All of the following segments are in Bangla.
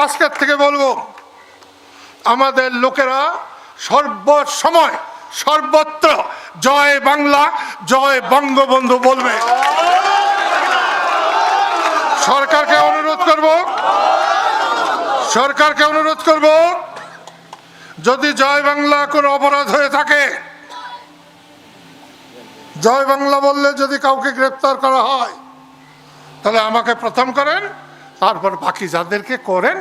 আজকের থেকে বলবো, আমাদের লোকেরা সর্বসময় সর্বত্র জয় বাংলা, জয় বঙ্গবন্ধু বলবে। সরকারকে অনুরোধ করব, যদি জয় বাংলা কোনো অপরাধ হয়ে থাকে, জয় বাংলা বললে যদি কাউকে গ্রেপ্তার করা হয়, তাহলে আমাকে প্রথম করেন, তারপর বাকি যাদেরকে করেন।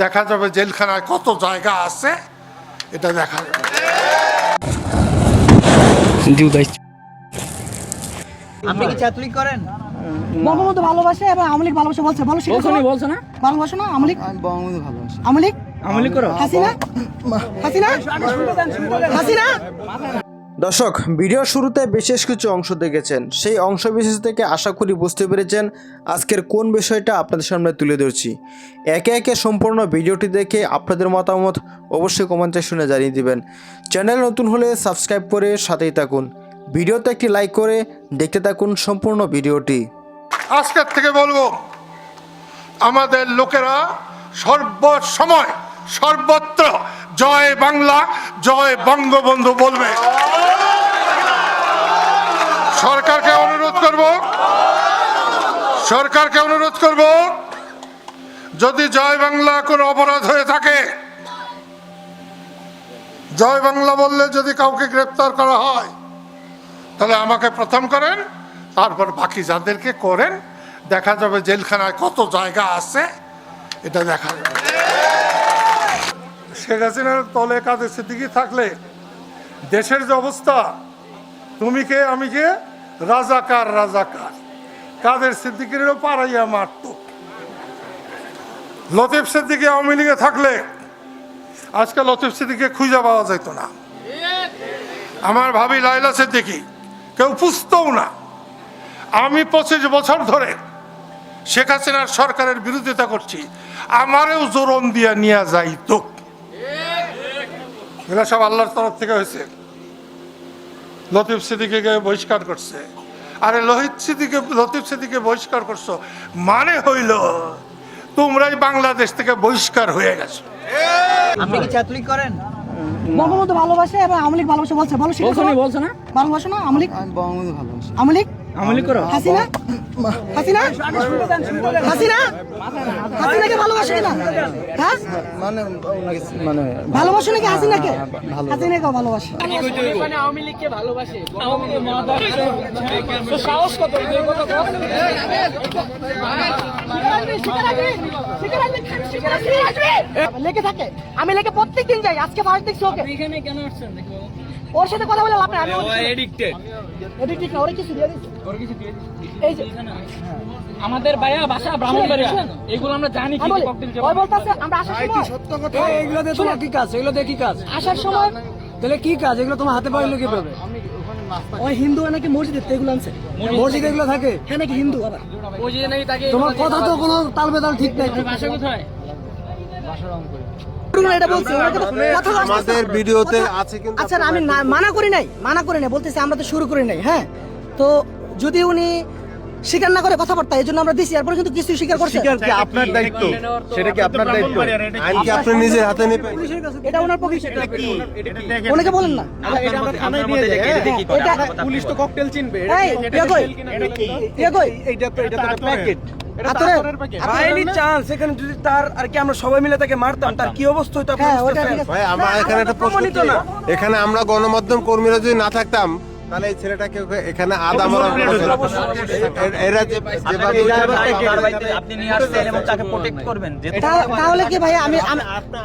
দেখা যাবে জেলখানায় কত জায়গা আছে, এটা দেখা যাবে। আপনি কি ছাত্রলীগ করেন? বঙ্গবন্ধু ভালোবাসে এবং আওয়ামী লীগ ভালোবাসে বলছে বলছো না ভালোবাসো না আওয়ামী লীগ? বঙ্গবন্ধু ভালোবাসে। আওয়ামী লীগ করো। হাসিনা দর্শক, ভিডিওর শুরুতে বিশেষ কিছু অংশ দেখেছেন। সেই অংশ বিশেষ থেকে আশা করি বুঝতে পেরেছেন আজকের কোন বিষয়টা আপনাদের সামনে তুলে ধরছি। একে একে সম্পূর্ণ ভিডিওটি দেখে আপনাদের মতামত অবশ্যই কমেন্ট সেকশনে জানিয়ে দিবেন। চ্যানেল নতুন হলে সাবস্ক্রাইব করে সাথেই থাকুন। ভিডিওতে একটি লাইক করে দেখতে থাকুন সম্পূর্ণ ভিডিওটি। আজকের থেকে বলবো, আমাদের লোকেরা সর্বসময় সর্বত্র জয় বাংলা, জয় বঙ্গবন্ধু বলবে। সরকারকে অনুরোধ করব, যদি জয় বাংলা কোনো অপরাধ হয়ে থাকে, জয় বাংলা বললে যদি কাউকে গ্রেপ্তার করা হয়, তাহলে আমাকে প্রথম করেন, তারপর বাকি যাদেরকে করেন। দেখা যাবে জেলখানায় কত জায়গা আছে, এটা দেখা যাবে। শেখ হাসিনার তলে কাদের সিদ্দিকী থাকলে দেশের যে অবস্থা, তুমি কে আমি কে, রাজাকার কাদের সিদ্দিকীরও পাড়াইয়া মারত। লতিফ সিদ্দিকী আওয়ামী লীগে থাকলে আজকে লতিফ সিদ্দিকীকে খুঁজে পাওয়া যেত না। আমার ভাবি লাইলা সিদ্দিকী কেউ পুষতও না। আমি 25 বছর ধরে শেখ হাসিনার সরকারের বিরোধিতা করছি, আমারেও জোরন দিয়া নিয়ে যাইত। এগুলো সব আল্লাহর তরফ থেকে হয়েছে। লতিফ সিদ্দিকীকে বহিষ্কার করছে। আরে লতিফ সিদ্দিকীকে বহিষ্কার করছো মানে হইল তোমরাই বাংলাদেশ থেকে বহিষ্কার হয়ে গেছো। আপনি কি ছাত্রলীগ করেন? বঙ্গবন্ধু ভালোবাসে এবং আওয়ামী লীগ ভালোবাসে বলছে বলছো না ভালোবাসো না আওয়ামী লীগ? বঙ্গবন্ধু ভালোবাসে। আওয়ামী লীগ করো। হাসিনাকে ভালোবাসে কিনা? হ্যাঁ, মানে ভালোবাসো নাকি হাসিনাকে? হাসিনাকে ভালোবাসে। আওয়ামী লীগকে ভালোবাসে। সাহস কত লেগে থাকে। আমি লেগে প্রত্যেকদিন যাই। আজকে ফার্স্ট দেখছি ওকে। এখানে কেন আসছেন? ওর সাথে কথা বলে লাভ নাই। আমি এডিক্টেড না, ওরে কিছু দিয়ে দিছি। এই যে আমাদের ভাইয়া ভাষা ব্রাহ্মণবাড়িয়া, এগুলো আমরা জানি। কি ককটেল ওই বলতাছে আমরা আসার সময় সত্য কথা। এগুলো দিয়ে তোমার কি কাজ? এগুলো দিয়ে কি কাজ? আসার সময় তাহলে কি কাজ? এগুলো তোমার হাতে পাইলো কিভাবে? ওই হিন্দু নাকি মসজিদে এগুলো আনছে। মসজিদে এগুলো থাকে? হ্যাঁ নাকি হিন্দু আবার? মসজিদে নাকি তাকে তোমার কথা তো কোনো তাল বেতাল ঠিক নাই। ভাষা কোথায়? এটা বলছি আমাদের ভিডিওতে আছে কিন্তু। আচ্ছা, আমি মানা করি নাই বলতেছি আমরা তো শুরু করি নাই। হ্যাঁ, তো যদি উনি স্বীকার না করে কথাবার্তা, এই জন্য আমরা দিছি। এরপরে কিন্তু কিছু স্বীকার করছে। স্বীকার কি আপনার দায়িত্ব? সেটা কি আপনার দায়িত্ব? আইন কি আপনি নিজের হাতে নেবেন? এটা ওনার পক্ষে। ওনাকে বলেন না, এটা আমরা থানায় দিয়ে দেই। এটা পুলিশ তো ককটেল চিনবে। এটা তো প্যাকেট। আইনি চান্স এখানে যদি তার আর কি আমরা সবাই মিলে তাকে মারতাম, তার কি অবস্থা হতো? ভাই, আমার এখানে একটা প্রশ্ন না, এখানে আমরা গণমাধ্যম কর্মীরা যদি না থাকতাম, তাহলে এই ছেলেটাকে এখানে এরা আপনি নিয়ে আসছেন এবং তাকে প্রোটেক্ট করবেন। তাহলে কি ভাই,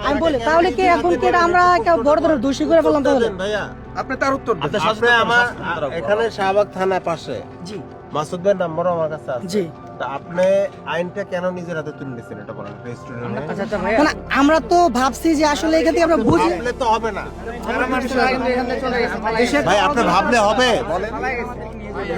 আমি বলি, তাহলে কি এখন কি আমরা একটা বড় ধরনের দোষী করে ফেললাম? তাহলে ভাইয়া আপনি তার উত্তর দেন। আপনি আমার এখানে শাহবাগ থানার পাশে জি মাসুদ ভাইয়ের নাম্বারও আমার কাছে আছে। জি, তা আপনি আইনটা কেন নিজের হাতে তুলে নিয়েছেন এটা বলেন। মানে আমরা তো ভাবছি যে আসলে এখান থেকে আমরা বুঝি। ভাবলে তো হবে না ভাই, আপনি ভাবলে হবে? বলেন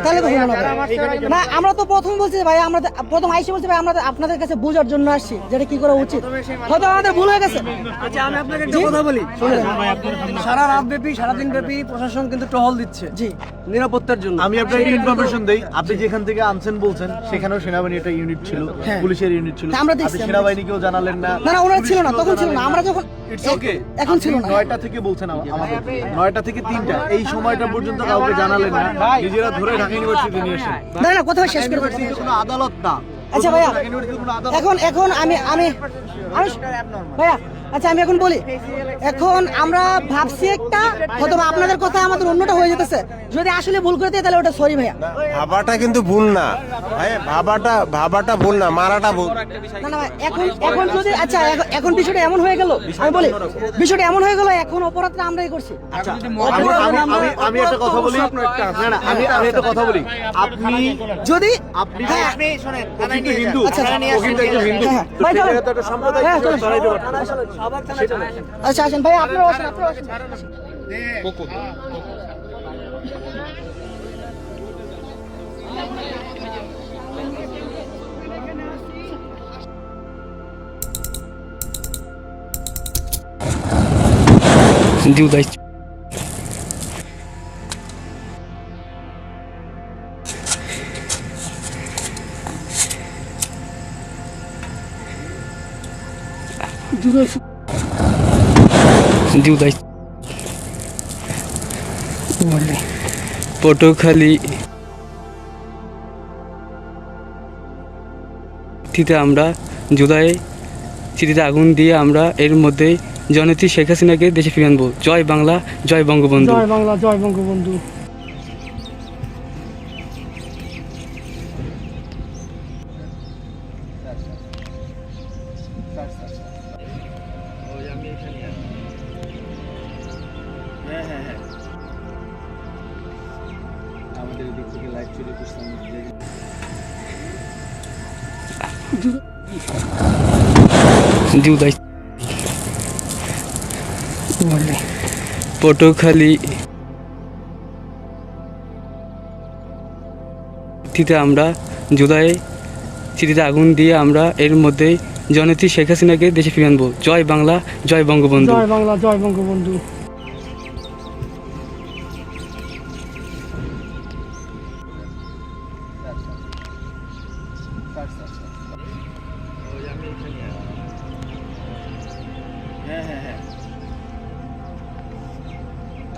তাহলে তো হলো না ভাই। না আমরা তো প্রথম বলছি ভাই, আমরা প্রথম আইসে বলছি ভাই আমরা আপনাদের কাছে বোঝার জন্য আসছি যেটা কি করা উচিত, হয়তো আমাদের ভুল হয়ে গেছে। আচ্ছা আমি আপনাকে একটা কথা বলি, শুনুন, সারা রাত ব্যাপী সারাদিন ব্যাপী প্রশাসন কিন্তু টহল দিচ্ছে জি নিরাপত্তার জন্য। আমি আপনাকে ইনফরমেশন দেই, আপনি যেখান থেকে আনছেন বলছেন সেখানেও সেনাবাহিনী একটা ইউনিট ছিল, হ্যাঁ। পুলিশের ইউনিট ছিল, তা আমরা দেখছি, আপনি আমরা সেনাবাহিনীকেও জানালেন না। না না ওনারা ছিল না, তখন ছিল না, আমরা যখন ইটস ওকে, এখন ছিল না। 9টা থেকে বলছেন আমাদের 9টা থেকে 3টা এই সময়টা পর্যন্ত কাউকে জানালেন না, নিজেরা ধরে ঢাকা ইউনিভার্সিটি নিয়ে আসেন। না না কথা শেষ করে বলছি। ইউনিভার্সিটি কোনো আদালত না। আচ্ছা ভাইয়া, ঢাকা ইউনিভার্সিটি কোনো আদালত এখন আমি ভাইয়া, আচ্ছা আমি এখন বলি, এখন আমরা ভাবছি একটা, হয়তো বা আপনাদের কথা আমাদের অন্যটা হয়ে যেতেছে, যদি আসলে ভুল করে দিই তাহলে ওটা সরি ভাইয়া। ভাবাটা কিন্তু ভুল না ভাই, ভাবাটা ভুল না, মারাটা ভুল। না না ভাই, এখন যদি আচ্ছা এখন বিষয়টা এমন হয়ে গেল, আমি বলি বিষয়টা এমন হয়ে গেল, এখন অপরাধটা আমরাই করছি। আমি একটা কথা বলি, না না আমি একটা কথা বলি, আপনি যদি হ্যাঁ, হ্যাঁ, ও কিন্তু হিন্দু, আচ্ছা, ও কিন্তু একজন হিন্দু, হ্যাঁ, তো ভাই, চলেন। সেটা তো একটা সাম্প্রদায়িক হ্যাঁ, চলেন। লড়াই দেওয়ার। আচ্ছা আসেন ভাই, আপনারা আসেন, আপনারা আসেন। পটুয়াখালী তিতে আমরা জুলাই চিঠিতে আগুন দিয়ে আমরা এর মধ্যে জননেত্রী শেখ হাসিনাকে দেশে ফিরিয়ে আনবো। জয় বাংলা, জয় বঙ্গবন্ধু। জয় বাংলা, জয় বঙ্গবন্ধু। আমাদের দিক থেকে লাইভ চলে করছিলাম। পটুয়াখালী তিতে আমরা জুলাই চিঠিতে আগুন দিয়ে আমরা এর মধ্যে জননেত্রী শেখ হাসিনাকে দেশে ফিরিয়ে আনবো। জয় বাংলা, জয় বঙ্গবন্ধু। জয় বাংলা, জয় বঙ্গবন্ধু।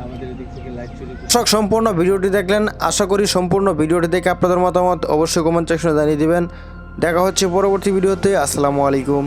আমাদের দিক থেকে লাইভ চলে দর্শক সম্পূর্ণ ভিডিওটি দেখলেন, আশা করি সম্পূর্ণ ভিডিওটি দেখে আপনাদের মতামত অবশ্যই কমেন্ট সেকশনে জানিয়ে দিবেন। দেখা হচ্ছে পরবর্তী ভিডিওতে। আসসালামু আলাইকুম।